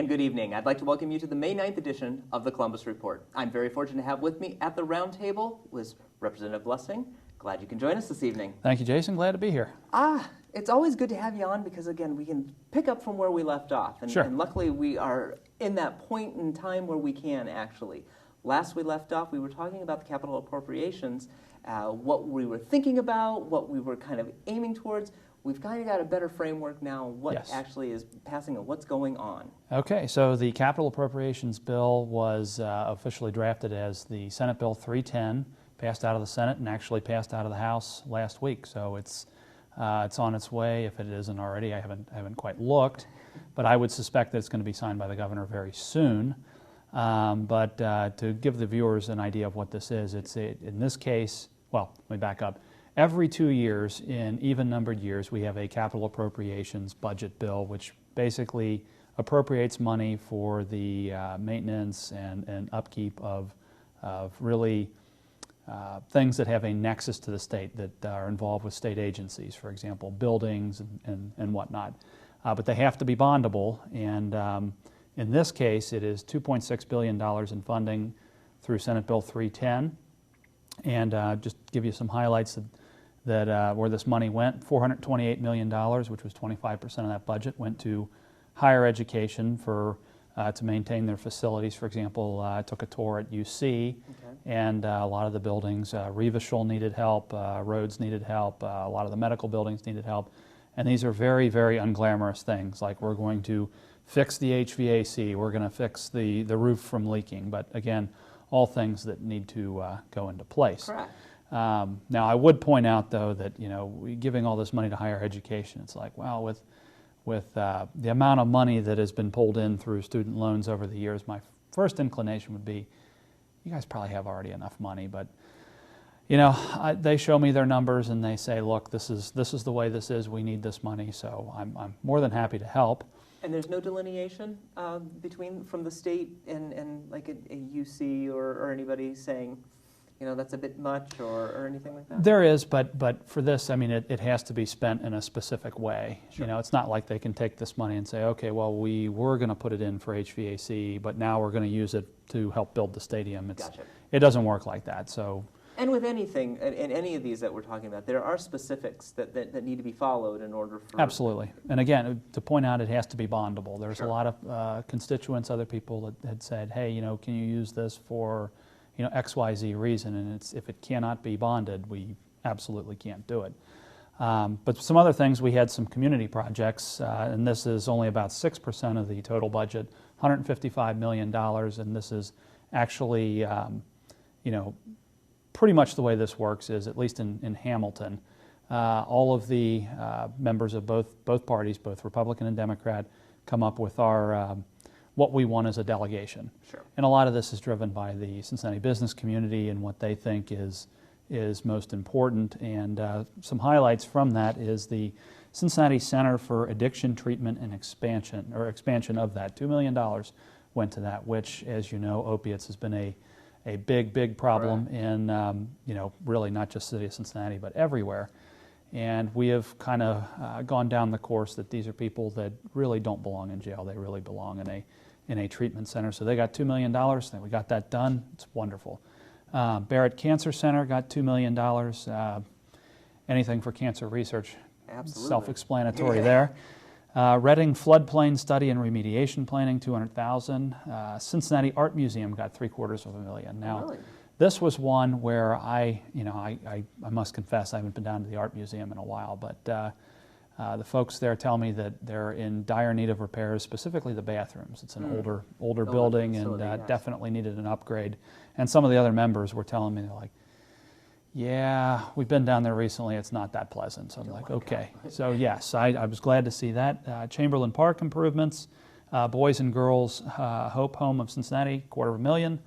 and good evening. I'd like to welcome you to the May 9th edition of the Columbus Report. I'm very fortunate to have with me at the round table was Representative Blessing. Glad you can join us this evening. Thank you, Jason. Glad to be here. It's always good to have you on because, again, we can pick up from where we left off. And, sure. And luckily, we are in that point in time where we can, actually. Last we left off, we were talking about the capital appropriations, what we were thinking about, what we were kind of aiming towards. We've kind of got a better framework now what Yes. actually is passing and what's going on. Okay, so the capital appropriations bill was officially drafted as the Senate Bill 310, passed out of the Senate and actually passed out of the House last week. So it's on its way. If it isn't already, I haven't quite looked, but I would suspect that it's going to be signed by the governor very soon. But to give the viewers an idea of what this is, in this case, well, let me back up. Every 2 years, in even-numbered years, we have a capital appropriations budget bill, which basically appropriates money for the maintenance and upkeep of really things that have a nexus to the state, that are involved with state agencies, for example, buildings and whatnot. But they have to be bondable, and in this case, it is $2.6 billion in funding through Senate Bill 310. And just to give you some highlights that where this money went, $428 million, which was 25% of that budget, went to higher education to maintain their facilities. For example, I took a tour at UC, and a lot of the buildings, Revachol needed help, roads needed help, a lot of the medical buildings needed help. And these are very, very unglamorous things, like we're going to fix the HVAC, we're going to fix the roof from leaking. But again, all things that need to go into place. Correct. Now, I would point out, though, that giving all this money to higher education, it's like, well, with the amount of money that has been pulled in through student loans over the years, my first inclination would be, you guys probably have already enough money. But they show me their numbers and they say, look, this is the way this is. We need this money, so I'm more than happy to help. And there's no delineation from the state and like a UC or anybody saying, that's a bit much or anything like that? There is, but for this, I mean, it has to be spent in a specific way. Sure. It's not like they can take this money and say, okay, well, we were going to put it in for HVAC, but now we're going to use it to help build the stadium. Gotcha. It doesn't work like that. So. And with anything, in any of these that we're talking about, there are specifics that need to be followed in order for... Absolutely. And again, to point out, it has to be bondable. There's Sure. a lot of constituents, other people that had said, hey, can you use this for, XYZ reason? And if it cannot be bonded, we absolutely can't do it. But some other things, we had some community projects, and this is only about 6% of the total budget, $155 million, and this is actually, pretty much the way this works is, at least in Hamilton, all of the members of both parties, both Republican and Democrat, come up with our what we want as a delegation. Sure. And a lot of this is driven by the Cincinnati business community and what they think is most important. And some highlights from that is the Cincinnati Center for Addiction Treatment and expansion of that. $2 million went to that, which, as you know, opiates has been a big problem in, really not just the city of Cincinnati, but everywhere. And we have kind of gone down the course that these are people that really don't belong in jail. They really belong in a treatment center. So they got $2 million. We got that done. It's wonderful. Barrett Cancer Center got $2 million. Anything for cancer research. Absolutely. Self-explanatory there. Reading Floodplain Study and Remediation Planning, $200,000. Cincinnati Art Museum got $750,000. Now, really? This was one where I must confess I haven't been down to the art museum in a while, but the folks there tell me that they're in dire need of repairs, specifically the bathrooms. It's an older building and yes. definitely needed an upgrade. And some of the other members were telling me, they're like, yeah, we've been down there recently. It's not that pleasant. So I'm like, okay. So yes, I was glad to see that. Chamberlain Park improvements, Boys and Girls Hope Home of Cincinnati, $250,000.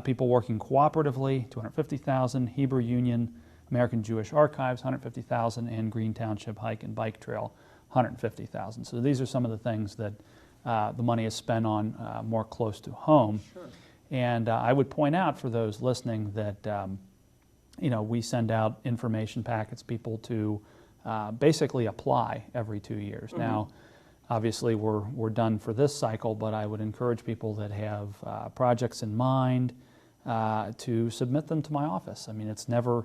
People working cooperatively, $250,000. Hebrew Union American Jewish Archives, $150,000, and Green Township Hike and Bike Trail, $150,000. So these are some of the things that the money is spent on more close to home. Sure. And I would point out for those listening that we send out information packets, people to basically apply every 2 years. Mm-hmm. Now, obviously we're done for this cycle, but I would encourage people that have projects in mind to submit them to my office. I mean, it's never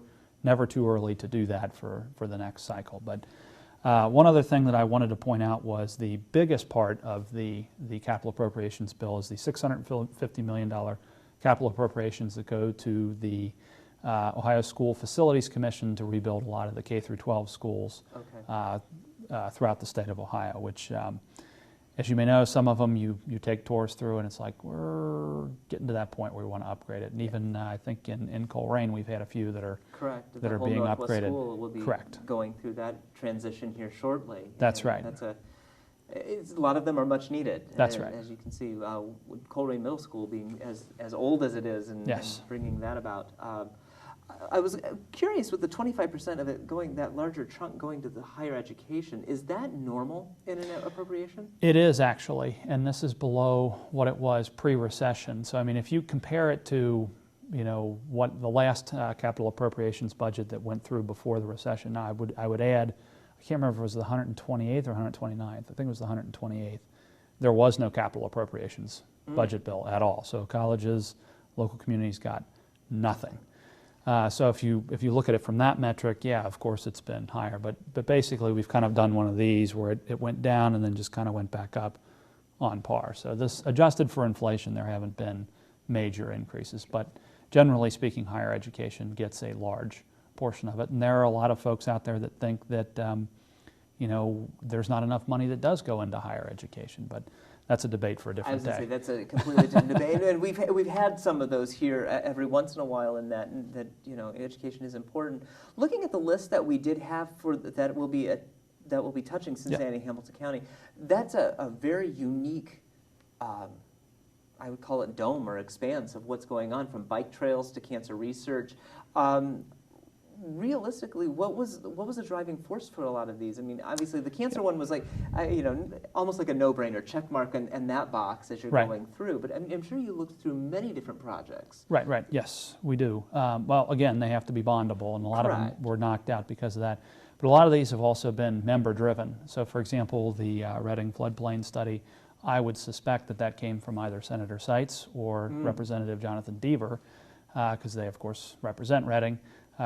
too early to do that for the next cycle. But one other thing that I wanted to point out was the biggest part of the capital appropriations bill is the $650 million capital appropriations that go to the Ohio School Facilities Commission to rebuild a lot of the K-12 schools throughout the state of Ohio, which, as you may know, some of them you take tours through and it's like, we're getting to that point where we want to upgrade it. And even I think in Coleraine we've had a few that are correct. that the are whole being Northwest upgraded. School will be Correct. going through that transition here shortly. That's And right. A lot of them are much needed. That's right. As you can see, with Coleraine Middle School being as old as it is and bringing that about. I was curious with the 25% of it going, that larger chunk going to the higher education, is that normal in an appropriation? It is actually, and this is below what it was pre-recession. So I mean, if you compare it to, you know, what the last capital appropriations budget that went through before the recession, now I would add, I can't remember if it was the 128th or 129th. I think it was the 128th. There was no capital appropriations budget bill at all. So colleges, local communities got nothing. So if you look at it from that metric, yeah, of course it's been higher. But basically we've kind of done one of these where it went down and then just kind of went back up on par. So this adjusted for inflation, there haven't been major increases. But generally speaking, higher education gets a large portion of it. And there are a lot of folks out there that think that you know, there's not enough money that does go into higher education. But that's a debate for a different day. I was going to say, that's a completely different debate. And we've had some of those here every once in a while in that you know, education is important. Looking at the list that we did have for that will be touching Cincinnati and Hamilton County, that's a very unique, I would call it dome or expanse of what's going on, from bike trails to cancer research. Realistically, what was the driving force for a lot of these? I mean, obviously the cancer one was like, you know, almost like a no-brainer, check mark and that box as you're going through. But I'm sure you looked through many different projects. Right. Yes, we do. Well, again, they have to be bondable, and a lot of them were knocked out because of that. But a lot of these have also been member-driven. So, for example, the Reading floodplain study, I would suspect that came from either Senator Seitz or Representative Jonathan Deaver, because they, of course, represent Reading.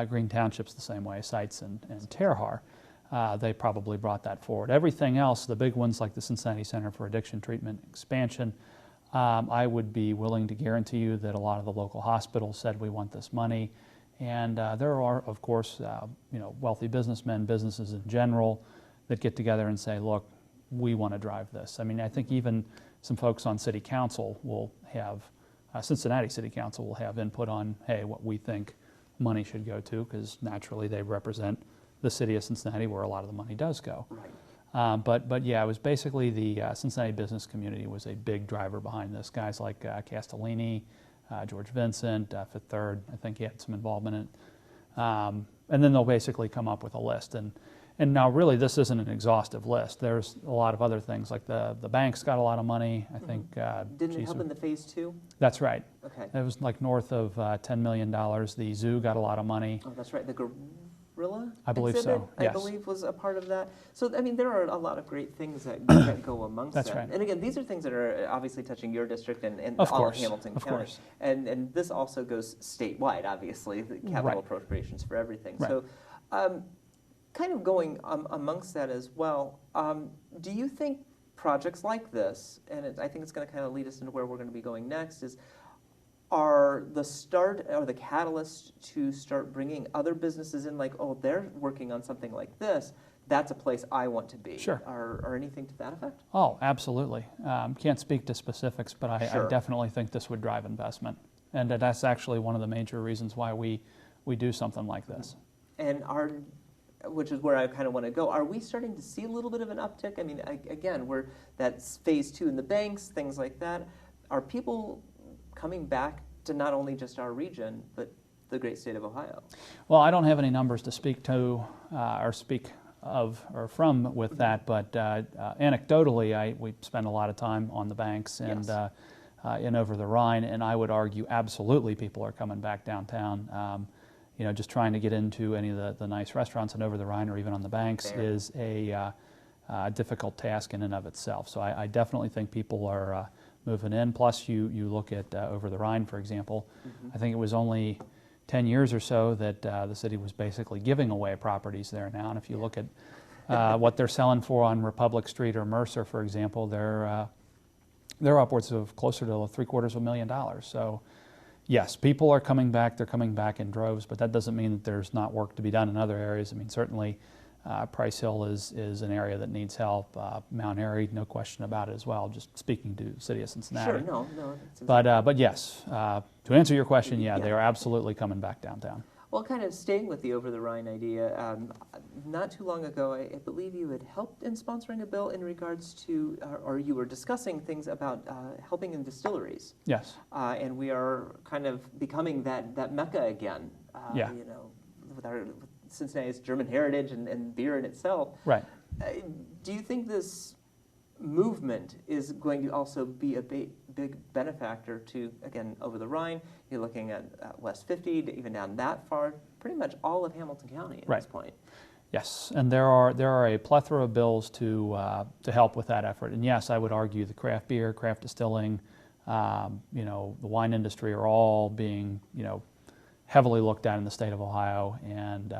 Green Township's the same way, Seitz and Terre Haute. They probably brought that forward. Everything else, the big ones like the Cincinnati Center for Addiction Treatment expansion, I would be willing to guarantee you that a lot of the local hospitals said we want this money. And there are, of course, you know, wealthy businessmen, businesses in general, that get together and say, look, we want to drive this. I mean, I think even some folks on city council will have, Cincinnati City Council will have input on, hey, what we think money should go to, because naturally they represent the city of Cincinnati where a lot of the money does go. Right. But yeah, it was basically the Cincinnati business community was a big driver behind this. Guys like Castellini, George Vincent, Fifth Third, I think he had some involvement in it. And then they'll basically come up with a list. And now really this isn't an exhaustive list. There's a lot of other things, like the banks got a lot of money, I think. Didn't it help in the phase 2? That's right. Okay. It was like north of $10 million. The zoo got a lot of money. Oh, that's right. The gorilla I believe exhibit, so, yes. I believe was a part of that. So, I mean, there are a lot of great things that go amongst That's that. right. And again, these are things that are obviously touching your district and Of all course, of Hamilton of County. course. And this also goes statewide, obviously, the capital Right. appropriations for everything. Right. So, kind of going amongst that as well, do you think projects like this, and I think it's going to kind of lead us into where we're going to be going next, are the start or the catalyst to start bringing other businesses in, like, oh, they're working on something like this, that's a place I want to be? Sure. Or anything to that effect? Oh, absolutely. Can't speak to specifics, but I definitely think this would drive investment. And that's actually one of the major reasons why we do something like this. And which is where I kind of want to go. Are we starting to see a little bit of an uptick? I mean, again, that's phase 2 in the banks, things like that. Are people coming back to not only just our region, but the great state of Ohio? Well, I don't have any numbers to speak to or speak of or from with that, but anecdotally, we spend a lot of time on the banks and in over the Rhine, and I would argue absolutely people are coming back downtown. You know, just trying to get into any of the nice restaurants and over the Rhine or even on the banks is a a difficult task in and of itself. So I definitely think people are moving in. Plus, you look at over the Rhine, for example. I think it was only 10 years or so that the city was basically giving away properties there now. And if you look at what they're selling for on Republic Street or Mercer, for example, they're upwards of closer to $750,000. So yes, people are coming back. They're coming back in droves, but that doesn't mean that there's not work to be done in other areas. I mean, certainly Price Hill is an area that needs help. Mount Airy, no question about it as well, just speaking to the city of Cincinnati. Sure, no. But yes, to answer your question, yeah, they are absolutely coming back downtown. Well, kind of staying with the over the Rhine idea, not too long ago, I believe you had helped in sponsoring a bill in regards to, or you were discussing things about helping in distilleries. Yes. And we are kind of becoming that mecca again. Yeah. You know, with Cincinnati's German heritage and beer in itself. Right. Do you think this movement is going to also be a big benefactor to, again, over the Rhine? You're looking at West 50, to even down that far, pretty much all of Hamilton County at this point. Yes, and there are a plethora of bills to help with that effort. And yes, I would argue the craft beer, craft distilling, you know, the wine industry are all being, you know, heavily looked at in the state of Ohio. And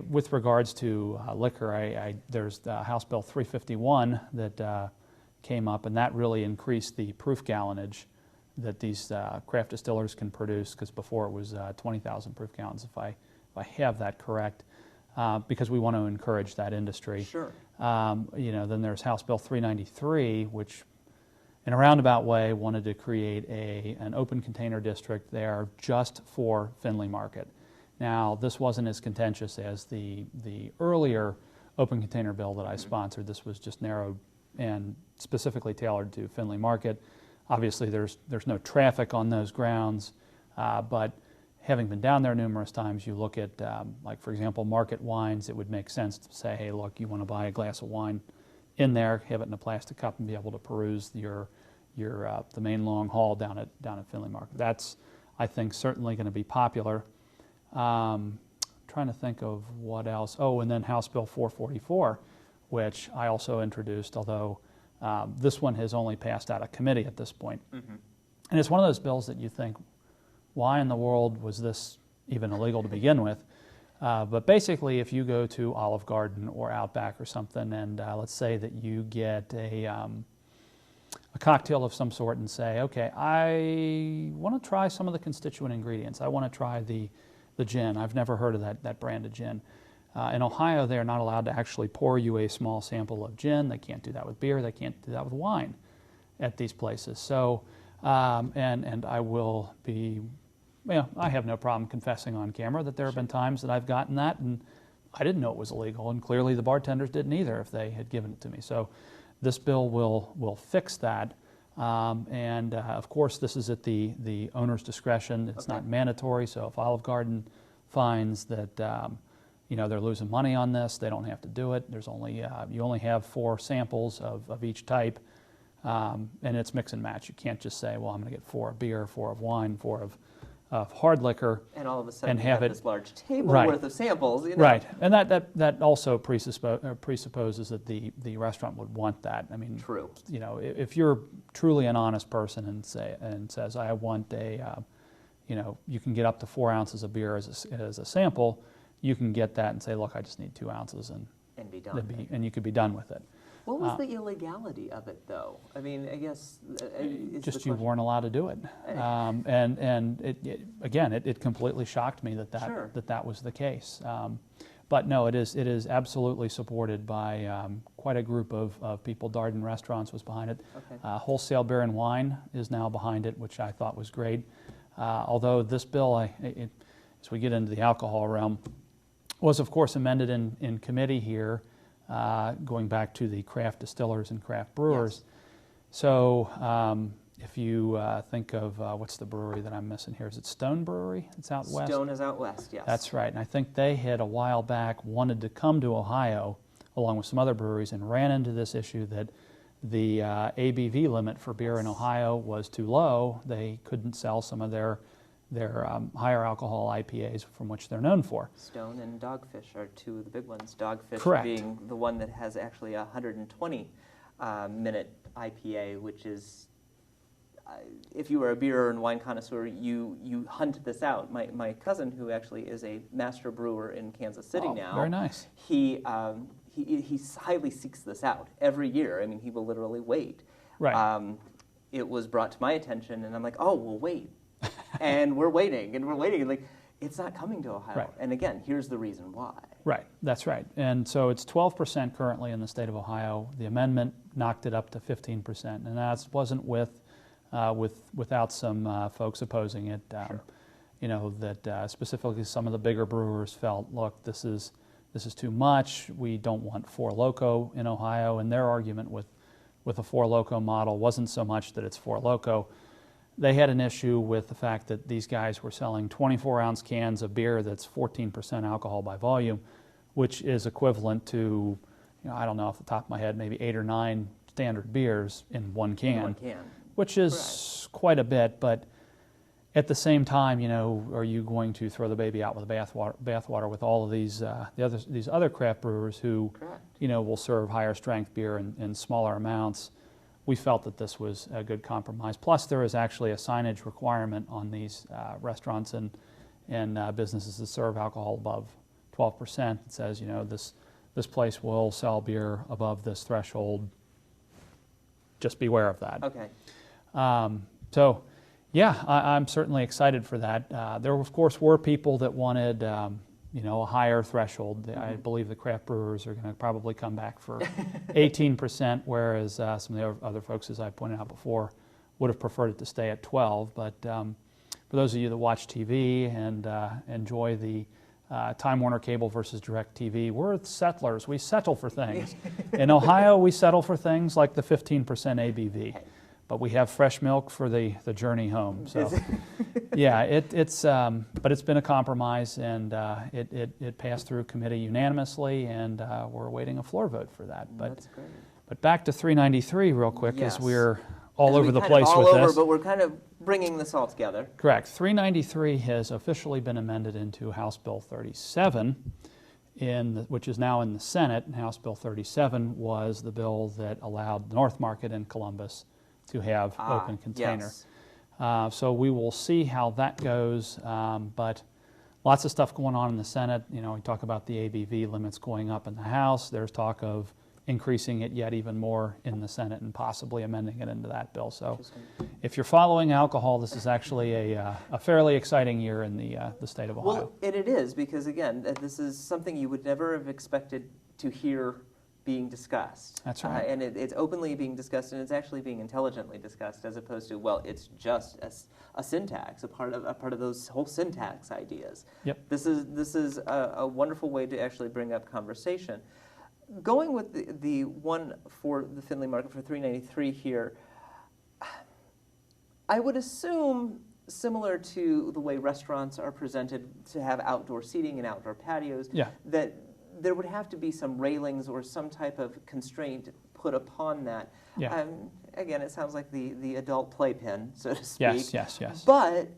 with regards to liquor, there's House Bill 351 that came up, and that really increased the proof gallonage that these craft distillers can produce, because before it was 20,000 proof gallons, if I have that correct, because we want to encourage that industry. Sure. You know, then there's House Bill 393, which in a roundabout way wanted to create an open container district there just for Findlay Market. Now, this wasn't as contentious as the earlier open container bill that I sponsored. This was just narrowed and specifically tailored to Findlay Market. Obviously, there's no traffic on those grounds, but having been down there numerous times, you look at, like, for example, Market Wines, it would make sense to say, hey, look, you want to buy a glass of wine in there, have it in a plastic cup, and be able to peruse the main long haul down at Findlay Market. That's, I think, certainly going to be popular. Trying to think of what else. Oh, and then House Bill 444, which I also introduced, although this one has only passed out of committee at this point. Mm-hmm. And it's one of those bills that you think, why in the world was this even illegal to begin with? But basically, if you go to Olive Garden or Outback or something, and let's say that you get a cocktail of some sort and say, okay, I want to try some of the constituent ingredients. I want to try the gin. I've never heard of that brand of gin. In Ohio, they're not allowed to actually pour you a small sample of gin. They can't do that with beer. They can't do that with wine at these places. So, and I will be, I have no problem confessing on camera that there have been times that I've gotten that and I didn't know it was illegal, and clearly the bartenders didn't either if they had given it to me. So this bill will fix that. And of course, this is at the owner's discretion. It's not mandatory. So if Olive Garden finds that they're losing money on this, they don't have to do it. There's only you only have 4 samples of each type, and it's mix and match. You can't just say, well, I'm going to get 4 of beer, 4 of wine, 4 of hard liquor, and all of a sudden you have this large table right. worth of samples. Right, and that also presupposes that the restaurant would want that. I mean, true. If you're truly an honest person and says, I want you can get up to 4 ounces of beer as a sample, you can get that and say, look, I just need 2 ounces and be done. And you could be done with it. What was the illegality of it, though? I mean, I guess just you weren't allowed to do it, and it completely shocked me that was the case. But no, it is absolutely supported by quite a group of people. Darden Restaurants was behind it. Okay. Wholesale Beer and Wine is now behind it, which I thought was great. Although this bill, as we get into the alcohol realm, was of course amended in committee here. Going back to the craft distillers and craft brewers. Yes. So if you think of, what's the brewery that I'm missing here? Is it Stone Brewery? It's out west? Stone is out west, yes. That's right. And I think they had a while back wanted to come to Ohio along with some other breweries and ran into this issue that the ABV limit for beer in Ohio was too low. They couldn't sell some of their their higher alcohol IPAs, from which they're known for. Stone and Dogfish are two of the big ones. Dogfish Correct. being the one that has actually a 120-minute IPA, which is, if you were a beer and wine connoisseur, you hunt this out. My cousin, who actually is a master brewer in Kansas City now, Very nice. he highly seeks this out every year. I mean, he will literally wait. Right. It was brought to my attention, and I'm like, oh, we'll wait. And we're waiting, and like, it's not coming to Ohio. Right. And again, here's the reason why. Right, that's right. And so it's 12% currently in the state of Ohio. The amendment knocked it up to 15%, and that wasn't without some folks opposing it. Sure. You know, that specifically some of the bigger brewers felt, look, this is too much. We don't want Four Loko in Ohio, and their argument with the Four Loko model wasn't so much that it's Four Loko. They had an issue with the fact that these guys were selling 24-ounce cans of beer that's 14% alcohol by volume, which is equivalent to, you know, I don't know off the top of my head, maybe 8 or 9 standard beers in one can, One can. which is quite a bit. But at the same time, you know, are you going to throw the baby out with the bathwater with all of these these other craft brewers who, Correct. you know, will serve higher strength beer in smaller amounts? We felt that this was a good compromise. Plus, there is actually a signage requirement on these restaurants and businesses that serve alcohol above 12%. It says, you know, this place will sell beer above this threshold. Just beware of that. Okay. So, yeah, I'm certainly excited for that. There, of course, were people that wanted, you know, a higher threshold. I believe the craft brewers are going to probably come back for 18%, whereas some of the other folks, as I pointed out before, would have preferred it to stay at 12. But for those of you that watch TV and enjoy the Time Warner Cable versus DirecTV, we're settlers. We settle for things. In Ohio, we settle for things like the 15% ABV. But we have fresh milk for the journey home. So, yeah, but it's been a compromise, and it passed through committee unanimously, and we're awaiting a floor vote for that. But That's great. But back to 393 real quick, Yes. as we're all As over we the kind place of all with over, this. but we're kind of bringing this all together. Correct. 393 has officially been amended into House Bill 37, which is now in the Senate. And House Bill 37 was the bill that allowed North Market in Columbus to have open container. Yes. So we will see how that goes, but lots of stuff going on in the Senate. You know, we talk about the ABV limits going up in the House. There's talk of increasing it yet even more in the Senate and possibly amending it into that bill. So if you're following alcohol, this is actually a fairly exciting year in the state of Ohio. Well, and it is, because again, this is something you would never have expected to hear being discussed. That's right. And it's openly being discussed, and it's actually being intelligently discussed, as opposed to, well, it's just a syntax, a part of those whole syntax ideas. Yep. This is a wonderful way to actually bring up conversation. Going with the one for the Findlay market for 393 here, I would assume, similar to the way restaurants are presented to have outdoor seating and outdoor patios, Yeah. that there would have to be some railings or some type of constraint put upon that. Yeah. Again, it sounds like the adult playpen, so to speak. Yes. But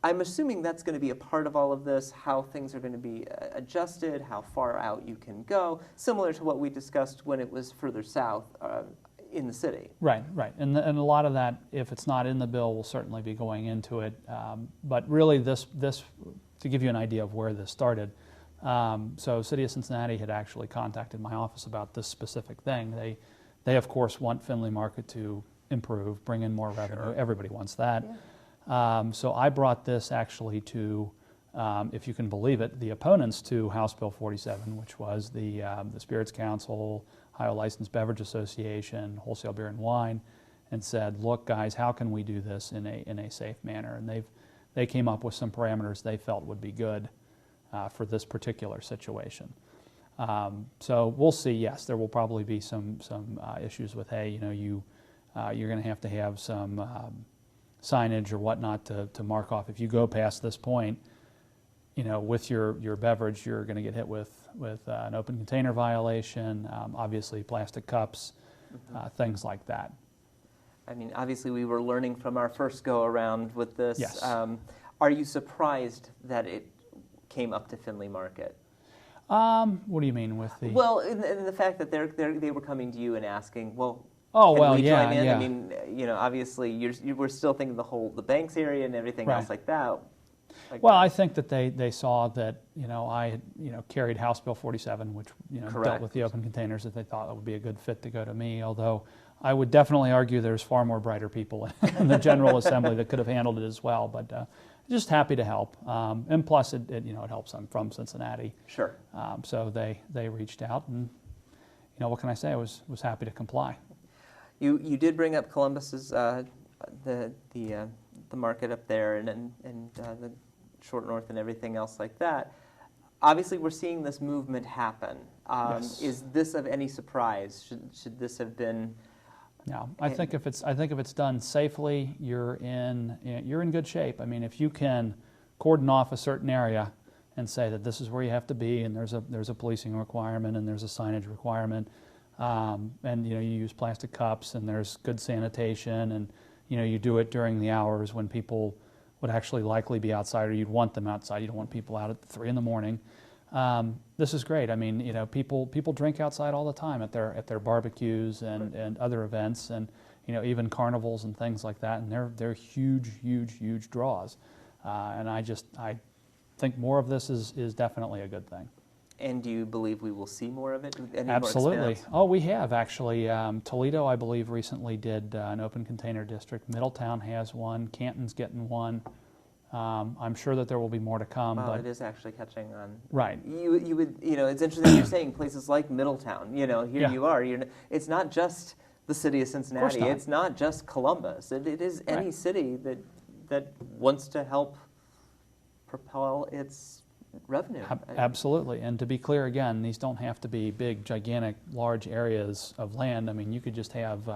I'm assuming that's going to be a part of all of this, how things are going to be adjusted, how far out you can go, similar to what we discussed when it was further south in the city. Right. And a lot of that, if it's not in the bill, will certainly be going into it. But really, this to give you an idea of where this started, so City of Cincinnati had actually contacted my office about this specific thing. They of course want Findlay Market to improve, bring in more revenue. Sure. Everybody wants that. Yeah. So I brought this actually to, if you can believe it, the opponents to House Bill 47, which was the Spirits Council, Ohio Licensed Beverage Association, Wholesale Beer and Wine, and said, look, guys, how can we do this in a safe manner? And they came up with some parameters they felt would be good for this particular situation. So we'll see. Yes, there will probably be some issues with, hey, you know, you're going to have some signage or whatnot to mark off. If you go past this point, you know, with your beverage, you're going to get hit with an open container violation, obviously plastic cups, things like that. I mean, obviously we were learning from our first go around with this. Yes. Are you surprised that it came up to Findlay Market? What do you mean with the? Well, in the fact that they were coming to you and asking, well, Oh, can well, we yeah, join in? yeah. I mean, obviously you were still thinking the Banks area and everything Right. else like that. Well, I think that they saw that, I had, carried House Bill 47, which, dealt Correct. with the open containers, that they thought it would be a good fit to go to me, although I would definitely argue there's far more brighter people in the General Assembly that could have handled it as well, but just happy to help. And plus, it helps. I'm from Cincinnati. Sure. So they reached out, and, what can I say? I was happy to comply. You did bring up Columbus's the market up there and the Short North and everything else like that. Obviously, we're seeing this movement happen. Yes. Is this of any surprise? Should this have been? No, I think if it's done safely, you're in good shape. I mean, if you can cordon off a certain area and say that this is where you have to be, and there's a policing requirement and there's a signage requirement, and you use plastic cups and there's good sanitation, and you do it during the hours when people would actually likely be outside, or you'd want them outside. You don't want people out at 3 in the morning. This is great. I mean, people drink outside all the time at their barbecues and other events, and even carnivals and things like that. And they're huge draws. And I think more of this is definitely a good thing. And do you believe we will see more of it? Any more Absolutely. expanse? Oh, we have actually. Toledo, I believe, recently did an open container district. Middletown has one. Canton's getting one. I'm sure that there will be more to come. Well, but it is actually catching on. Right. You would it's interesting you're saying places like Middletown. Here Yeah. you are. It's not just the city of Cincinnati. not. It's not just Columbus. It is any Right. city that wants to help propel its revenue. Absolutely. And to be clear, again, these don't have to be big, gigantic, large areas of land. I mean, you could just have,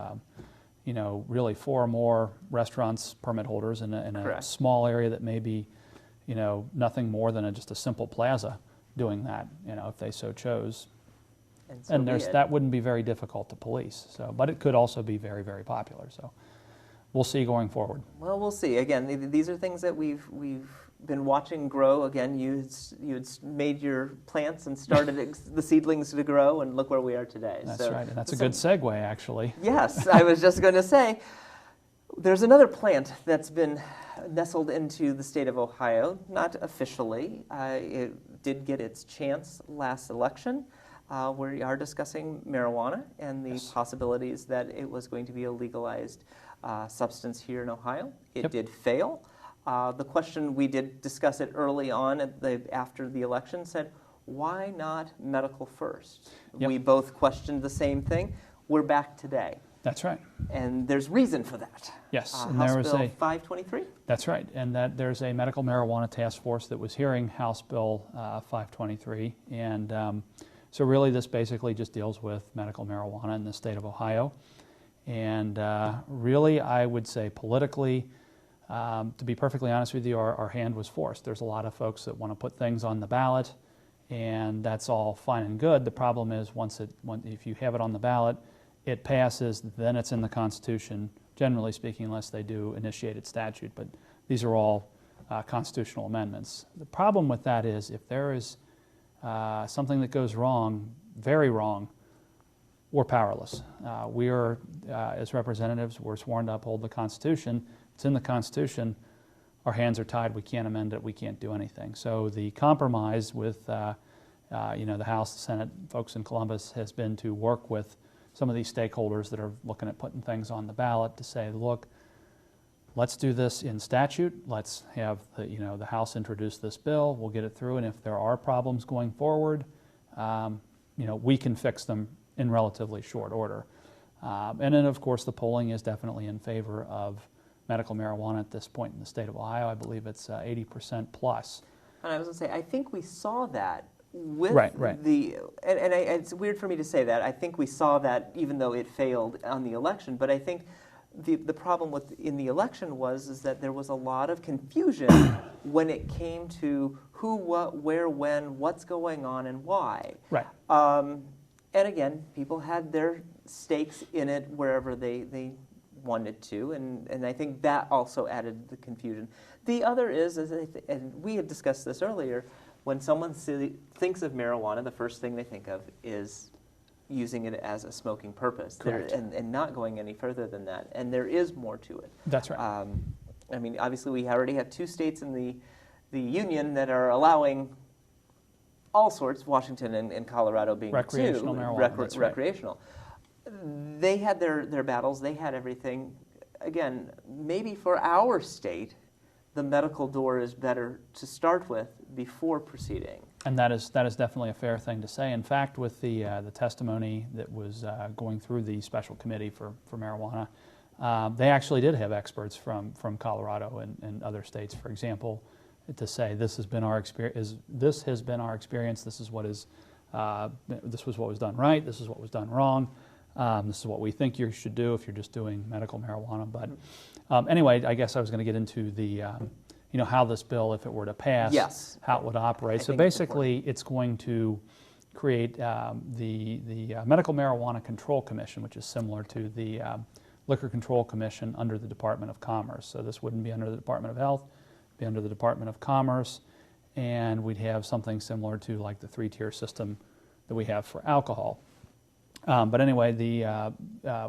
really 4 or more restaurants, permit holders in a Correct. small area that may be, nothing more than just a simple plaza doing that, if they so chose. so And be it. that wouldn't be very difficult to police. So, but it could also be very, very popular. So we'll see going forward. Well, we'll see. Again, these are things that we've been watching grow. Again, you had made your plants and started the seedlings to grow, and look where we are today. That's So, right. And that's a good segue, actually. Yes, I was just going to say, there's another plant that's been nestled into the state of Ohio, not officially. It did get its chance last election. We are discussing marijuana and the Yes. possibilities that it was going to be a legalized substance here in Ohio. It Yep. did fail. The question, we did discuss it early on after the election, said, why not medical first? Yep. We both questioned the same thing. We're back today. That's right. And there's reason for that. Yes, and House there was Bill a 523? That's right, and that there's a medical marijuana task force that was hearing House Bill 523, and so really this basically just deals with medical marijuana in the state of Ohio, and really I would say politically, to be perfectly honest with you, our hand was forced. There's a lot of folks that want to put things on the ballot, and that's all fine and good. The problem is if you have it on the ballot, it passes, then it's in the Constitution, generally speaking, unless they do initiated statute. But these are all constitutional amendments. The problem with that is if there is something that goes wrong, very wrong, we're powerless. We are, as representatives, we're sworn to uphold the Constitution. It's in the Constitution. Our hands are tied. We can't amend it. We can't do anything. So the compromise with the House, the Senate, folks in Columbus has been to work with some of these stakeholders that are looking at putting things on the ballot to say, look, let's do this in statute. Let's have the House introduce this bill. We'll get it through, and if there are problems going forward, we can fix them in relatively short order. And then, of course, the polling is definitely in favor of medical marijuana at this point in the state of Ohio. I believe it's 80% plus. And I was going to say, I think we saw that with Right. it's weird for me to say that. I think we saw that even though it failed on the election. But I think the problem in the election is that there was a lot of confusion when it came to who, what, where, when, what's going on, and why. Right. And again, people had their stakes in it wherever they wanted to, and I think that also added the confusion. The other is and we had discussed this earlier, when someone thinks of marijuana, the first thing they think of is using it as a smoking purpose, and not going any further than that. And there is more to it. That's right. I mean, obviously, we already have 2 states in the union that are allowing all sorts, Washington and Colorado being recreational 2, marijuana. That's right. recreational. They had their battles. They had everything. Again, maybe for our state, the medical door is better to start with before proceeding. And that is definitely a fair thing to say. In fact, with the testimony that was going through the special committee for marijuana, they actually did have experts from Colorado and other states, for example, to say this has been our experience. This has been our experience. This is what is this was what was done right. This is what was done wrong. This is what we think you should do if you're just doing medical marijuana. But anyway, I guess I was going to get into the how this bill, if it were to pass, yes, how it would operate. So basically, it's going to create the Medical Marijuana Control Commission, which is similar to the Liquor Control Commission under the Department of Commerce. So this wouldn't be under the Department of Health, it'd be under the Department of Commerce, and we'd have something similar to like the 3-tier system that we have for alcohol. But anyway,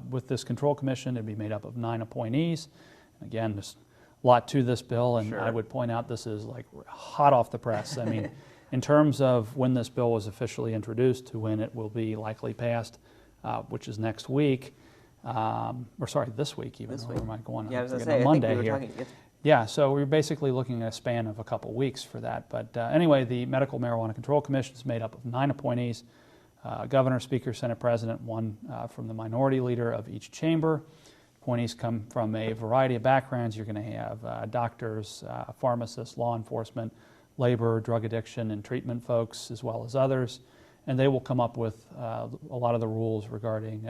with this control commission, it'd be made up of 9 appointees. Again, there's a lot to this bill, and I would point out this is like hot off the press. I mean, in terms of when this bill was officially introduced to when it will be likely passed, which is next week, or sorry, this week even. Where am I going? Yeah, I was going to say, Monday I think we were here. Talking, yeah, so we're basically looking at a span of a couple weeks for that. But anyway, the Medical Marijuana Control Commission is made up of 9 appointees. Governor, Speaker, Senate President, 1 from the minority leader of each chamber. Appointees come from a variety of backgrounds. You're going to have doctors, pharmacists, law enforcement, labor, drug addiction, and treatment folks, as well as others. And they will come up with a lot of the rules regarding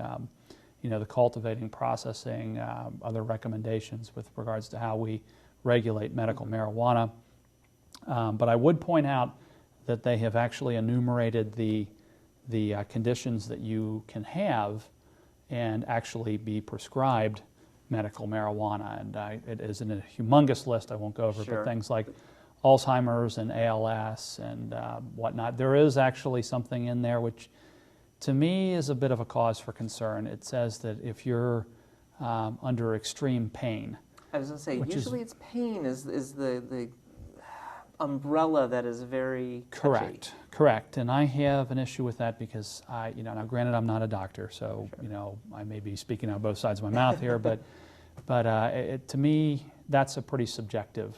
the cultivating, processing, other recommendations with regards to how we regulate medical marijuana. But I would point out that they have actually enumerated the conditions that you can have and actually be prescribed medical marijuana. And it is in a humongous list. I won't go over it, but things like Alzheimer's and ALS and whatnot. There is actually something in there which, to me, is a bit of a cause for concern. It says that if you're under extreme pain. I was going to say, usually it's pain is the umbrella that is very touchy. Correct. And I have an issue with that because now granted I'm not a doctor, so I may be speaking out both sides of my mouth here, but to me that's a pretty subjective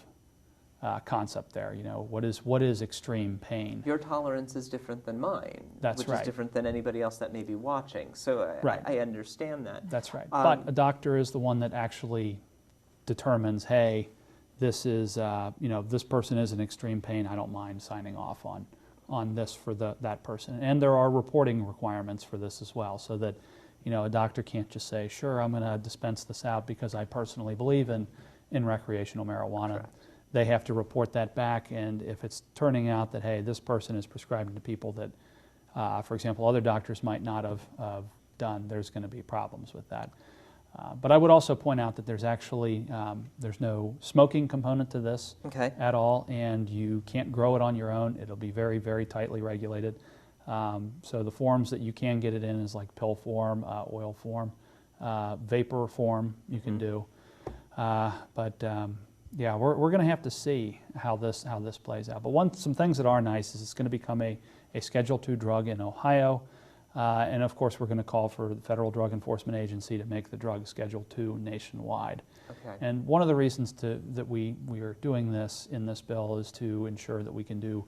concept there. What is extreme pain? Your tolerance is different than mine. That's which right. is different than anybody else that may be watching. So I understand that. That's right. But a doctor is the one that actually determines, hey, this is, this person is in extreme pain. I don't mind signing off on this for that person. And there are reporting requirements for this as well, so that, a doctor can't just say, sure, I'm going to dispense this out because I personally believe in recreational marijuana. Correct. They have to report that back, and if it's turning out that, hey, this person is prescribing to people that, for example, other doctors might not have done, there's going to be problems with that. But I would also point out that there's actually there's no smoking component to this at all, and you can't grow it on your own. It'll be very, very tightly regulated. So the forms that you can get it in is like pill form, oil form, vapor form you can do. Yeah, we're going to have to see how this plays out. But some things that are nice is it's going to become a Schedule II drug in Ohio. And of course, we're going to call for the Federal Drug Enforcement Agency to make the drug Schedule II nationwide. And one of the reasons that we are doing this in this bill is to ensure that we can do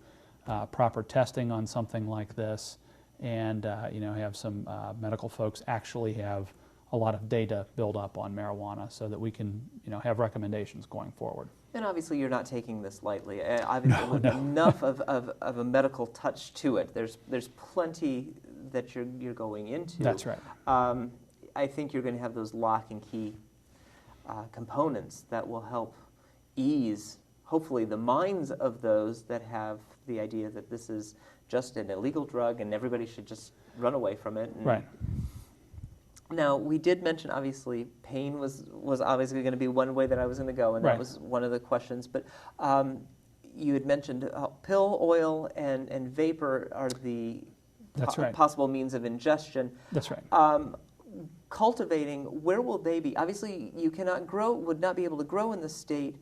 proper testing on something like this, and have some medical folks actually have a lot of data build up on marijuana, so that we can have recommendations going forward. And obviously, you're not taking this lightly. Obviously, with enough of a medical touch to it, there's plenty that you're going into. That's right. I think you're going to have those lock and key components that will help ease, hopefully, the minds of those that have the idea that this is just an illegal drug and everybody should just run away from it. And, right. Now, we did mention, obviously, pain was obviously going to be one way that I was going to go, and that Right. was one of the questions. But you had mentioned pill, oil, and vapor are the That's right. possible means of ingestion. That's right. Cultivating, where will they be? Obviously, you cannot grow, would not be able to grow in the state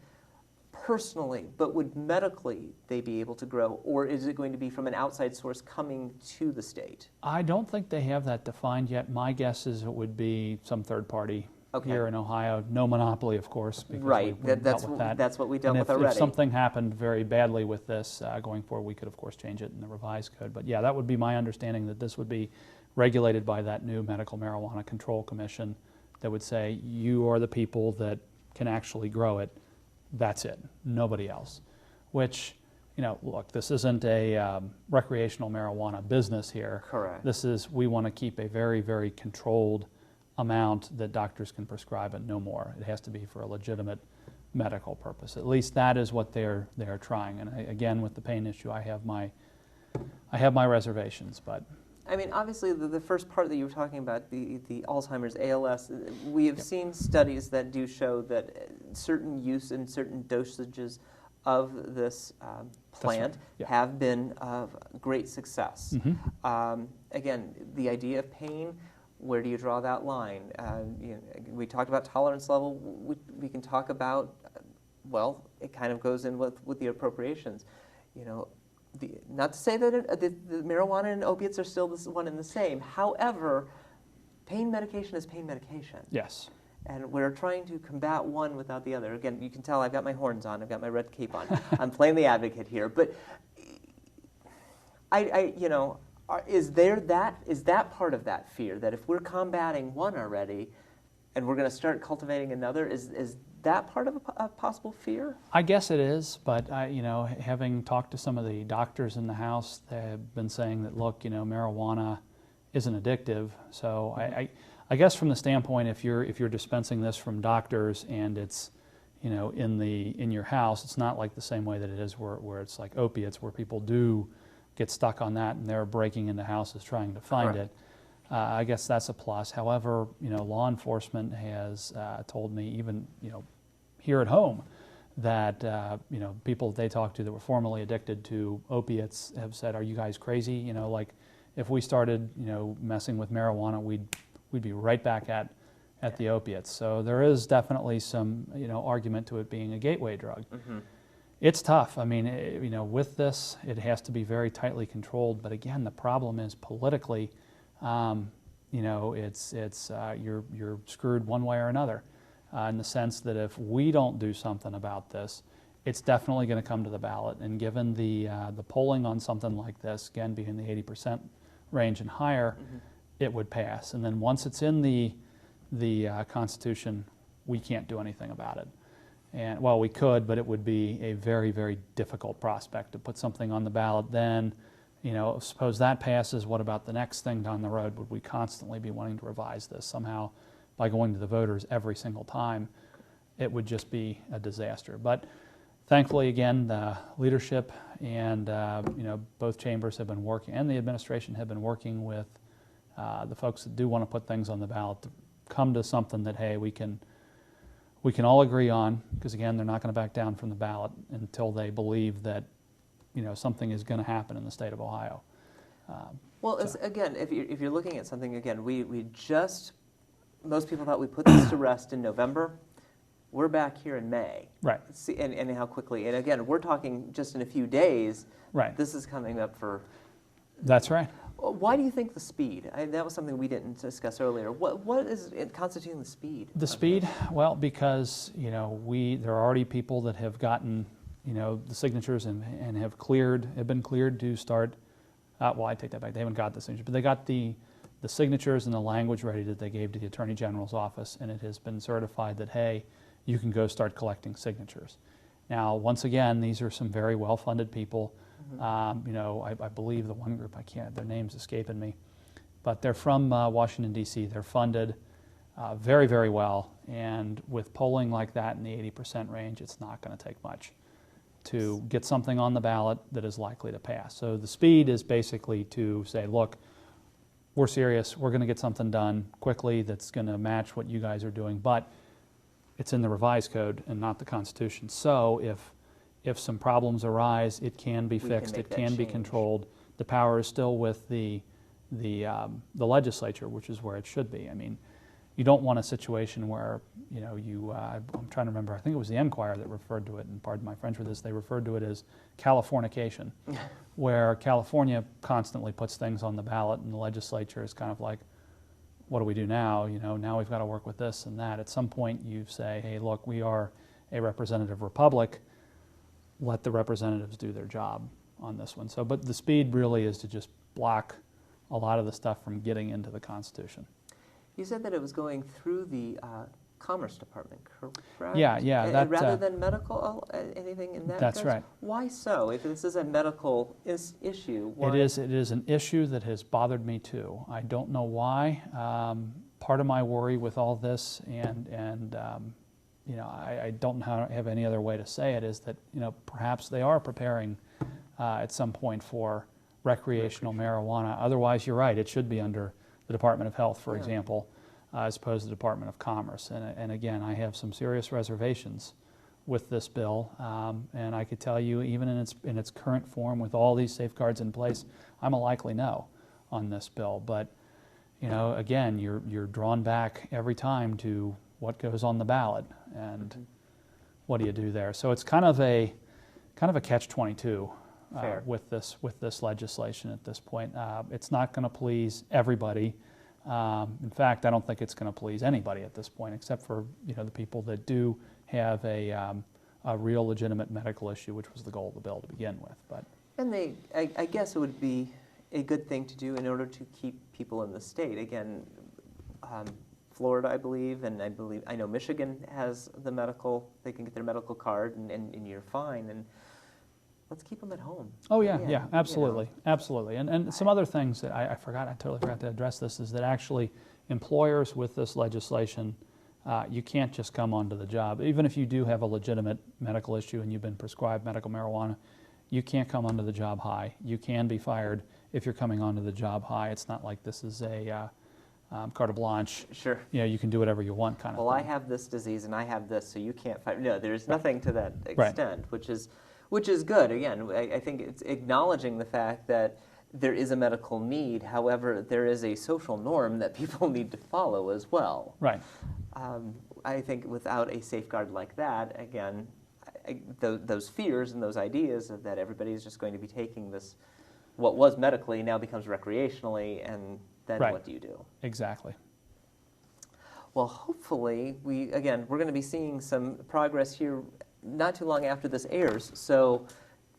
personally, but would medically they be able to grow, or is it going to be from an outside source coming to the state? I don't think they have that defined yet. My guess is it would be some third party Okay. here in Ohio. No monopoly, of course, because Right, we've dealt with that. that's what we dealt And with if already. something happened very badly with this going forward, we could, of course, change it in the revised code. But yeah, that would be my understanding, that this would be regulated by that new Medical Marijuana Control Commission that would say, you are the people that can actually grow it. That's it, nobody else. Which, look, this isn't a recreational marijuana business here. Correct. This is, we want to keep a very, very controlled amount that doctors can prescribe and no more. It has to be for a legitimate medical purpose. At least that is what they're trying. And again, with the pain issue, I have my reservations, but. I mean, obviously, the first part that you were talking about, the Alzheimer's, ALS, we have seen studies that do show that certain use and certain dosages of this plant right. Yeah. have been of great success. Mm-hmm. Again, the idea of pain, where do you draw that line? We talked about tolerance level. We can talk about, well, it kind of goes in with the appropriations. Not to say that the marijuana and opiates are still one and the same. However, pain medication is pain medication. Yes. And we're trying to combat one without the other. Again, you can tell I've got my horns on. I've got my red cape on. I'm playing the advocate here. But is that part of that fear, that if we're combating one already and we're going to start cultivating another, is that part of a possible fear? I guess it is, but having talked to some of the doctors in the House, they have been saying that, look, marijuana isn't addictive. So I guess from the standpoint, if you're dispensing this from doctors and it's in your house, it's not like the same way that it is where it's like opiates, where people do get stuck on that and they're breaking into houses trying to find Correct. it. I guess that's a plus. However, law enforcement has told me, even here at home, that people that they talk to that were formerly addicted to opiates have said, "Are you guys crazy? Like if we started messing with marijuana, we'd be right back at the opiates." So there is definitely some argument to it being a gateway drug. Mm-hmm. It's tough. I mean, with this, it has to be very tightly controlled. But again, the problem is politically. You're screwed one way or another, in the sense that if we don't do something about this, it's definitely going to come to the ballot. And given the polling on something like this, again being the 80% range and higher, Mm-hmm. it would pass. And then once it's in the Constitution, we can't do anything about it. And well, we could, but it would be a very, very difficult prospect to put something on the ballot. Then, suppose that passes, what about the next thing down the road? Would we constantly be wanting to revise this somehow by going to the voters every single time? It would just be a disaster. But thankfully, again, the leadership and both chambers have been working, and the administration have been working with the folks that do want to put things on the ballot to come to something that, hey, we can all agree on, because again, they're not going to back down from the ballot until they believe that something is going to happen in the state of Ohio. Again, if you're looking at something, again, most people thought we put this to rest in November. We're back here in May. Right. See, and how quickly. And again, we're talking just in a few days. Right. This is coming up for. That's right. Why do you think the speed? That was something we didn't discuss earlier. What is it constituting the speed? The speed? Well, because there are already people that have gotten the signatures and have been cleared to start. Well, I take that back. They haven't got the signatures, but they got the signatures and the language ready that they gave to the Attorney General's office, and it has been certified that, hey, you can go start collecting signatures. Now, once again, these are some very well-funded people. Mm-hmm. I believe the one group, their name's escaping me, but they're from Washington, D.C. They're funded very, very well, and with polling like that in the 80% range, it's not going to take much to get something on the ballot that is likely to pass. So the speed is basically to say, look, we're serious, we're going to get something done quickly that's going to match what you guys are doing, but it's in the revised code and not the Constitution. So if some problems arise, it can be fixed, it can be controlled. The power is still with the legislature, which is where it should be. I mean, you don't want a situation where, you know, I'm trying to remember, I think it was the Enquirer that referred to it, and pardon my French for this, they referred to it as Californication, where California constantly puts things on the ballot and the legislature is kind of like, what do we do now? You know, now we've got to work with this and that. At some point you say, hey, look, we are a representative republic, let the representatives do their job on this one. So, but the speed really is to just block a lot of the stuff from getting into the Constitution. You said that it was going through the Commerce Department, correct? Yeah. Rather than medical, anything in that That's regards? right. Why so? If this is a medical issue, why? It is an issue that has bothered me too. I don't know why. Part of my worry with all this, and you know, I don't have any other way to say it, is that, you know, perhaps they are preparing at some point for recreational marijuana. Otherwise, you're right, it should be under the Department of Health, for example, as opposed to the Department of Commerce. And again, I have some serious reservations with this bill, and I could tell you, even in its current form, with all these safeguards in place, I'm a likely no on this bill. But, you know, again, you're drawn back every time to what goes on the ballot, and what do you do there? So it's kind of a catch-22 with this legislation at this point. It's not going to please everybody. In fact, I don't think it's going to please anybody at this point, except for, you know, the people that do have a real legitimate medical issue, which was the goal of the bill to begin with. But I guess it would be a good thing to do in order to keep people in the state. Again, Florida, I believe, and I know Michigan has the medical. They can get their medical card, and you're fine. And let's keep them at home. Oh yeah, absolutely, you know. Absolutely. And some other things that I totally forgot to address this, is that actually employers with this legislation, you can't just come onto the job. Even if you do have a legitimate medical issue and you've been prescribed medical marijuana, you can't come onto the job high. You can be fired if you're coming onto the job high. It's not like this is a carte blanche. Sure. You know, you can do whatever you want kind of thing. Well, I have this disease and I have this, so you can't fire. No, there's nothing to that extent, which is good. Again, I think it's acknowledging the fact that there is a medical need. However, there is a social norm that people need to follow as well. Right. I think without a safeguard like that, again, those fears and those ideas of that everybody is just going to be taking this, what was medically now becomes recreationally, and then what do you do? Exactly. Well, hopefully, we're going to be seeing some progress here not too long after this airs, so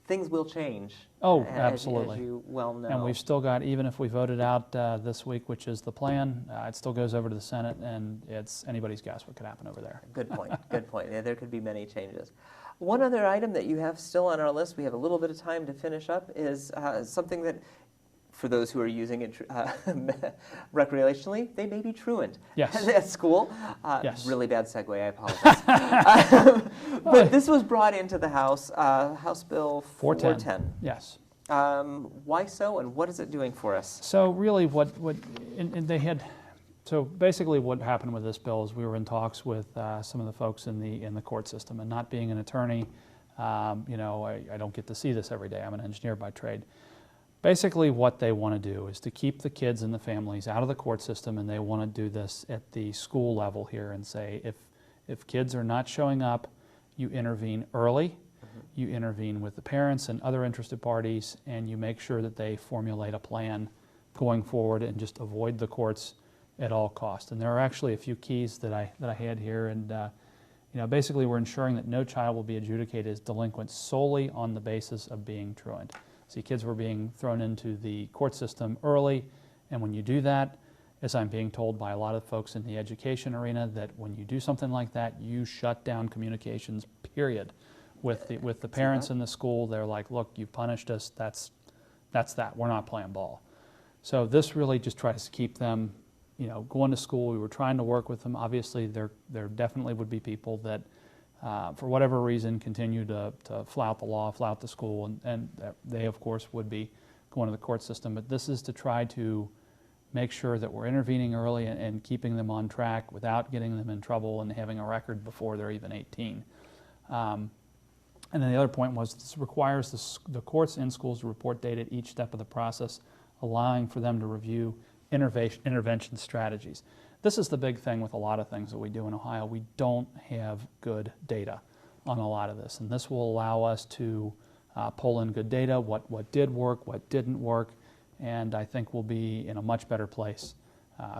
things will change. Oh, absolutely. As you well know. And we've still got, even if we voted out this week, which is the plan, it still goes over to the Senate, and it's anybody's guess what could happen over there. Good point, good point. Yeah, there could be many changes. One other item that you have still on our list, we have a little bit of time to finish up, is something that, for those who are using it recreationally, they may be truant at school. Really bad segue, I apologize. But this was brought into the House, House Bill 410. Yes. Why so, and what is it doing for us? So really so basically what happened with this bill is we were in talks with some of the folks in the court system, and not being an attorney, you know, I don't get to see this every day. I'm an engineer by trade. Basically what they want to do is to keep the kids and the families out of the court system, and they want to do this at the school level here and say if kids are not showing up, you intervene early, you intervene with the parents and other interested parties, and you make sure that they formulate a plan going forward and just avoid the courts at all costs. And there are actually a few keys that I had here, and you know, basically we're ensuring that no child will be adjudicated as delinquent solely on the basis of being truant. See, kids were being thrown into the court system early, and when you do that, as I'm being told by a lot of folks in the education arena, that when you do something like that, you shut down communications, period, with the parents in the school. They're like, look, you punished us, that's that, we're not playing ball. So this really just tries to keep them, you know, going to school. We were trying to work with them. Obviously, there definitely would be people that for whatever reason, continue to flout the law, flout the school, and they, of course, would be going to the court system. But this is to try to make sure that we're intervening early and keeping them on track without getting them in trouble and having a record before they're even 18. And then the other point was this requires the courts and schools to report data at each step of the process, allowing for them to review intervention strategies. This is the big thing with a lot of things that we do in Ohio. We don't have good data on a lot of this, and this will allow us to pull in good data, what did work, what didn't work, and I think we'll be in a much better place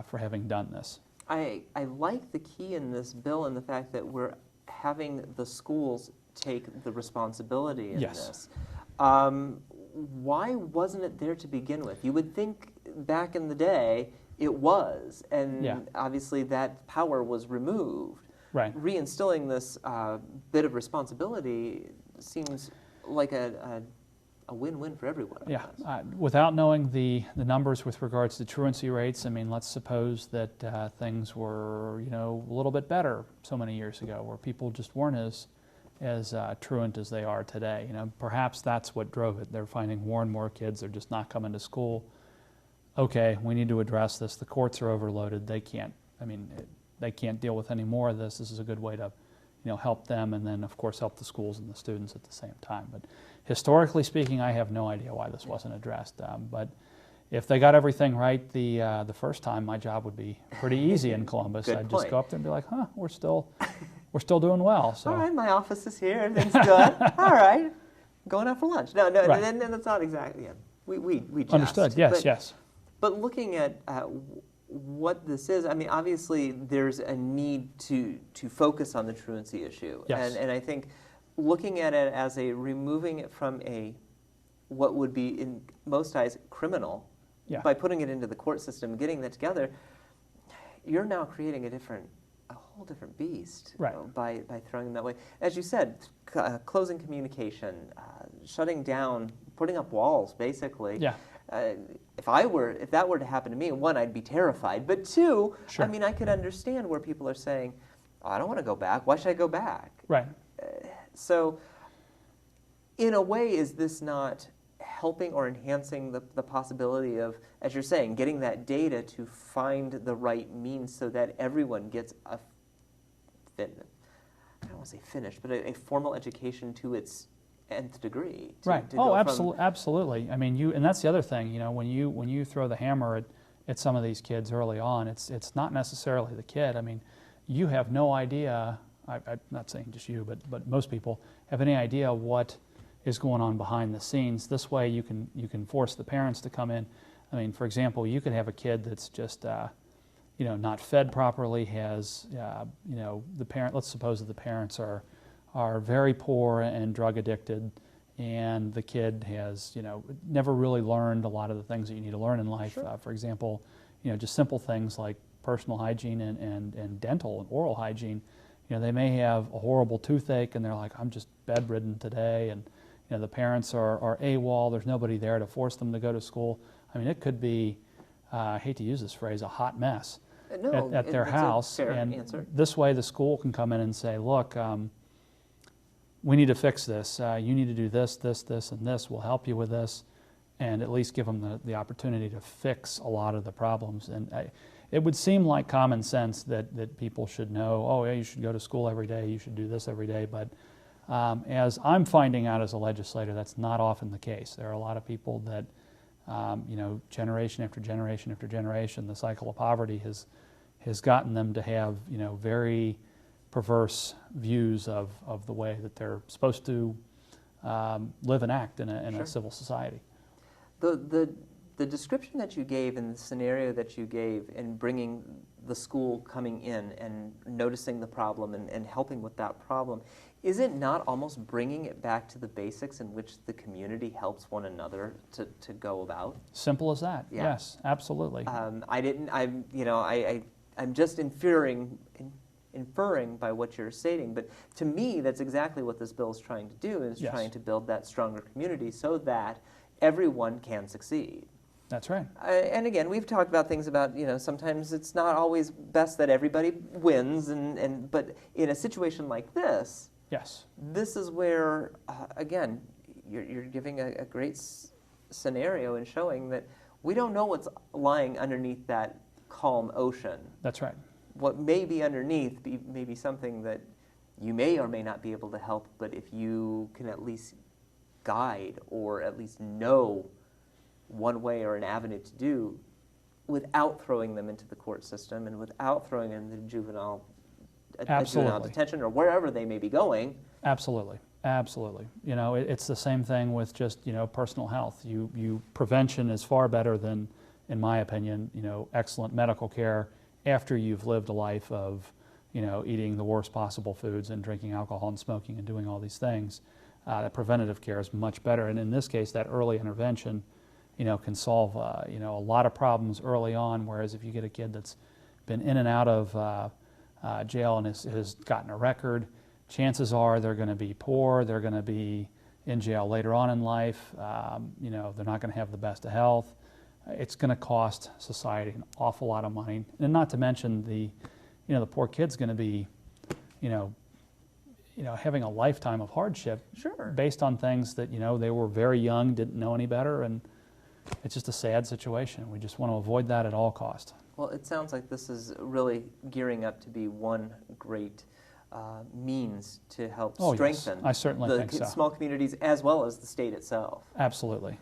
for having done this. I like the key in this bill and the fact that we're having the schools take the responsibility in Yes. this. Why wasn't it there to begin with? You would think back in the day it was, and Yeah. obviously that power was removed. Right. Reinstilling this bit of responsibility seems like a win-win for everyone. I Yeah, guess. without knowing the numbers with regards to truancy rates, I mean, let's suppose that things were, a little bit better so many years ago, where people just weren't as truant as they are today. Perhaps that's what drove it. They're finding more and more kids, they're just not coming to school. Okay, we need to address this. The courts are overloaded. They can't deal with any more of this. This is a good way to help them, and then of course help the schools and the students at the same time. But historically speaking, I have no idea why this wasn't addressed. But if they got everything right the first time, my job would be pretty easy in Columbus. Good I'd point. just go up there and be like, we're still doing well. So All right, my office is here. Everything's good. All right, going out for lunch. No, Right. and that's not exactly. Yeah, we jest. understood. Yes, but, yes. But looking at what this is, I mean, obviously there's a need to focus on the truancy issue, Yes. and I think looking at it as removing it from what would be in most eyes criminal, Yeah. by putting it into the court system, getting that together, you're now creating a whole different beast, Right. by throwing them that way. As you said, closing communication, shutting down, putting up walls, basically. Yeah. If that were to happen to me, one, I'd be terrified. But two, Sure. I mean, I could understand where people are saying, I don't want to go back. Why should I go back? Right. So, in a way, is this not helping or enhancing the possibility of, as you're saying, getting that data to find the right means so that everyone gets I don't want to say finished, but a formal education to its nth degree. Right. To go from- Absolutely. I mean, and that's the other thing. When you throw the hammer at some of these kids early on, it's not necessarily the kid. I mean, you have no idea. I'm not saying just you, but most people have any idea what is going on behind the scenes. This way, you can force the parents to come in. I mean, for example, you could have a kid that's just not fed properly. Has the parent. Let's suppose that the parents are very poor and drug addicted, and the kid has never really learned a lot of the things that you need to learn in life. Sure. For example, just simple things like personal hygiene and dental and oral hygiene. They may have a horrible toothache and they're like, I'm just bedridden today, and the parents are AWOL. There's nobody there to force them to go to school. I mean, it could be, I hate to use this phrase, a hot mess No, at their that's a house. fair And answer. this way, the school can come in and say, look, we need to fix this. You need to do this, this, this, and this. We'll help you with this, and at least give them the opportunity to fix a lot of the problems. And it would seem like common sense that people should know, oh, yeah, you should go to school every day, you should do this every day. But as I'm finding out as a legislator, that's not often the case. There are a lot of people that, generation after generation after generation, the cycle of poverty has gotten them to have, very perverse views of the way that they're supposed to live and act in Sure. a civil society. The description that you gave and the scenario that you gave in bringing the school coming in and noticing the problem and helping with that problem, is it not almost bringing it back to the basics in which the community helps one another to go about? Simple as that. Yeah. Yes, absolutely. I'm just inferring by what you're stating, but to me, that's exactly what this bill is trying to do, is Yes. trying to build that stronger community so that everyone can succeed. That's right. And again, we've talked about things about, sometimes it's not always best that everybody wins, but in a situation like this, Yes. this is where, again, you're giving a great scenario and showing that We don't know what's lying underneath that calm ocean. That's right. What may be underneath may be something that you may or may not be able to help, but if you can at least guide or at least know one way or an avenue to do without throwing them into the court system and without throwing them into juvenile detention or wherever they may be going. Absolutely. Absolutely. You know, it's the same thing with just, you know, personal health. Prevention is far better than, in my opinion, you know, excellent medical care after you've lived a life of, you know, eating the worst possible foods and drinking alcohol and smoking and doing all these things. That preventative care is much better. And in this case, that early intervention, you know, can solve, you know, a lot of problems early on, whereas if you get a kid that's been in and out of jail and has gotten a record, chances are they're going to be poor, they're going to be in jail later on in life, you know, they're not going to have the best of health. It's going to cost society an awful lot of money. And not to mention the poor kid's going to be, you know, having a lifetime of hardship based on things that, you know, they were very young, didn't know any better, and it's just a sad situation. We just want to avoid that at all cost. Well, it sounds like this is really gearing up to be one great means to help strengthen yes. I certainly think so. Small communities as well as the state itself. Absolutely.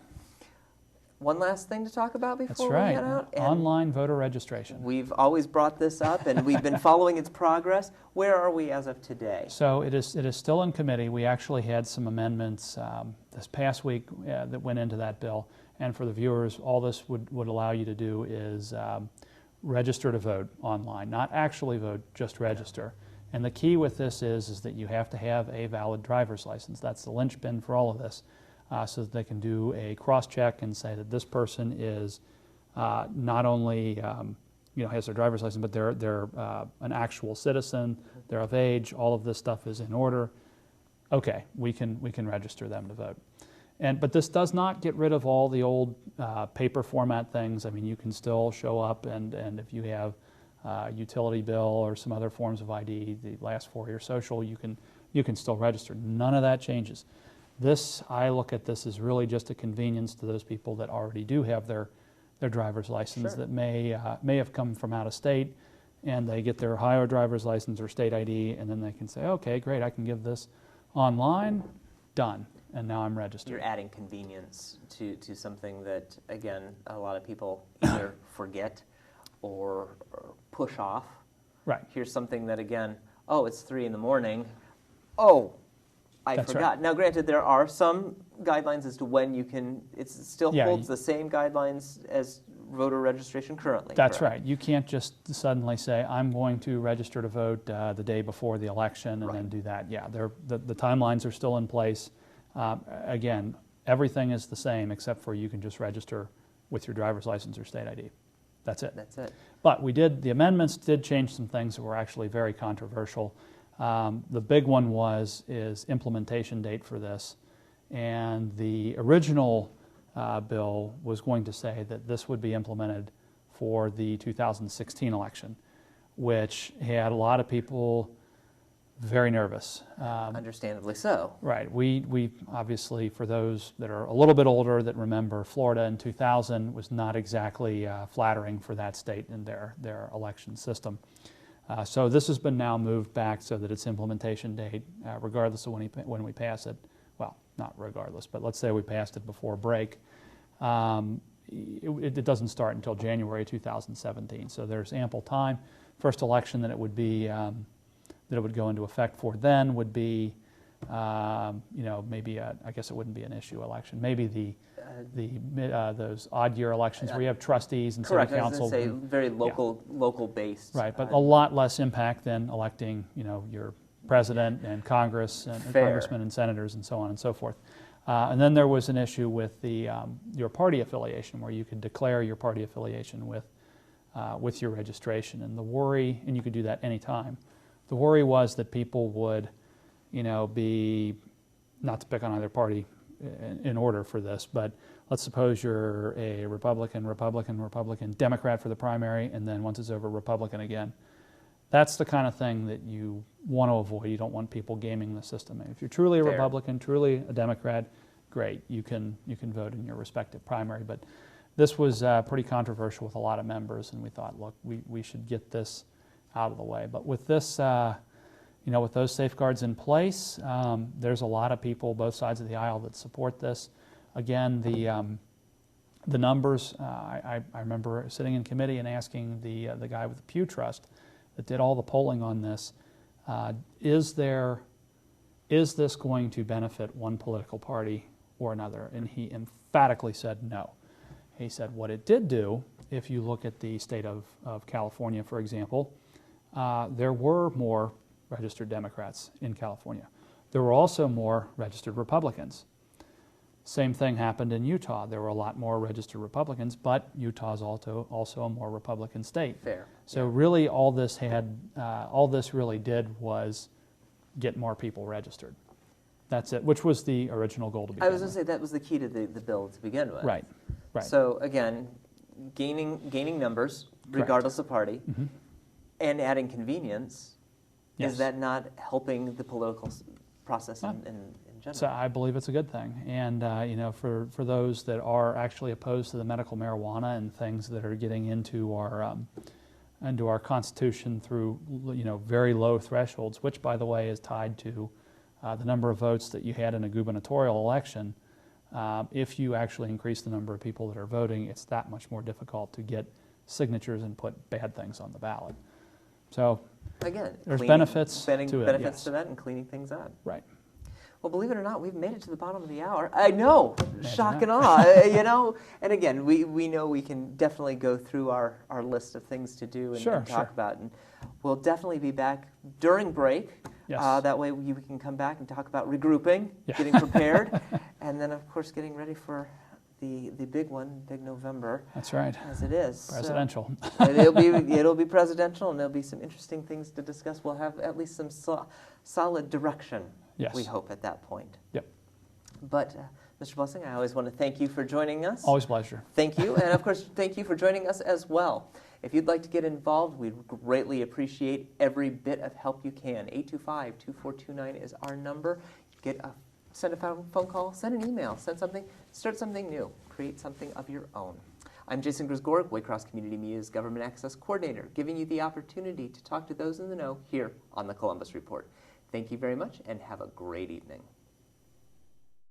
One last thing to talk about before we head out? Online voter registration. We've always brought this up, and we've been following its progress. Where are we as of today? So it is still in committee. We actually had some amendments this past week that went into that bill. And for the viewers, all this would allow you to do is register to vote online. Not actually vote, just register. And the key with this is that you have to have a valid driver's license. That's the linchpin for all of this. So that they can do a cross-check and say that this person is not only has their driver's license, but they're an actual citizen, they're of age, all of this stuff is in order. Okay, we can register them to vote. But this does not get rid of all the old paper format things. I mean, you can still show up, and if you have a utility bill or some other forms of ID, the last 4 of your social, you can still register. None of that changes. I look at this as really just a convenience to those people that already do have their driver's license that may have come from out of state, and they get their Ohio driver's license or state ID, and then they can say, okay, great, I can give this online, done, and now I'm registered. You're adding convenience to something that, again, a lot of people either forget or push off. Right. Here's something that, again, oh, it's 3 in the morning. Oh, I forgot. Right. Now, granted, there are some guidelines as to when you can, it still holds the same guidelines as voter registration currently. That's right. You can't just suddenly say, I'm going to register to vote the day before the election and then do that. Yeah, the timelines are still in place. Again, everything is the same except for you can just register with your driver's license or state ID. That's it. That's it. But the amendments did change some things that were actually very controversial. The big one is implementation date for this, and the original bill was going to say that this would be implemented for the 2016 election, which had a lot of people very nervous. Understandably so. Right. We obviously, for those that are a little bit older that remember, Florida in 2000 was not exactly flattering for that state in their election system. So this has been now moved back so that its implementation date, regardless of when we pass it, well, not regardless, but let's say we passed it before break, it doesn't start until January 2017. So there's ample time. First election that it would be that it would go into effect for then would be, maybe I guess it wouldn't be an issue election. Maybe those odd year elections where you have trustees and city council. Correct. I was going to say very local based. Right, but a lot less impact than electing, your president and Congress and congressmen and senators and so on and so forth. And then there was an issue with your party affiliation, where you could declare your party affiliation with your registration. And the worry, and you could do that anytime. The worry was that people would, be, not to pick on either party in order for this, but let's suppose you're a Republican, Democrat for the primary, and then once it's over, Republican again. That's the kind of thing that you want to avoid. You don't want people gaming the system. If you're truly a Republican, truly a Democrat, great. You can vote in your respective primary, but this was pretty controversial with a lot of members, and we thought, look, we should get this out of the way. But with this, with those safeguards in place, there's a lot of people, both sides of the aisle, that support this. Again, the numbers, I remember sitting in committee and asking the guy with the Pew Trust that did all the polling on this, is this going to benefit one political party or another? And he emphatically said no. He said what it did do, if you look at the state of California, for example, there were more registered Democrats in California. There were also more registered Republicans. Same thing happened in Utah. There were a lot more registered Republicans, but Utah is also a more Republican state. Fair. So really, all this really did was get more people registered. That's it, which was the original goal to begin with. I was going to say that was the key to the bill to begin with. Right. So again, gaining numbers regardless of party, and adding convenience. Yes. Is that not helping the political process in general? So I believe it's a good thing. And for those that are actually opposed to the medical marijuana and things that are getting into our Constitution through very low thresholds, which by the way is tied to the number of votes that you had in a gubernatorial election. If you actually increase the number of people that are voting, it's that much more difficult to get signatures and put bad things on the ballot. So again, there's benefits to it. Benefits to that and cleaning things up. Right. Well, believe it or not, we've made it to the bottom of the hour. I know, shock and awe, And again, we know we can definitely go through our list of things to do and talk about. And we'll definitely be back during break. Yes. That way we can come back and talk about regrouping, getting prepared, and then, of course, getting ready for the big one, big November. That's right. As it is. Presidential. So, it'll be presidential, and there'll be some interesting things to discuss. We'll have at least some solid direction. Yes. We hope at that point. Yep. But Mr. Blessing, I always want to thank you for joining us. Always a pleasure. Thank you, and of course, thank you for joining us as well. If you'd like to get involved, we'd greatly appreciate every bit of help you can. 825-2429 is our number. Send a phone call, send an email, send something, start something new, create something of your own. I'm Jason Grisgorg, Waycross Community Media's Government Access Coordinator, giving you the opportunity to talk to those in the know here on the Columbus Report. Thank you very much, and have a great evening.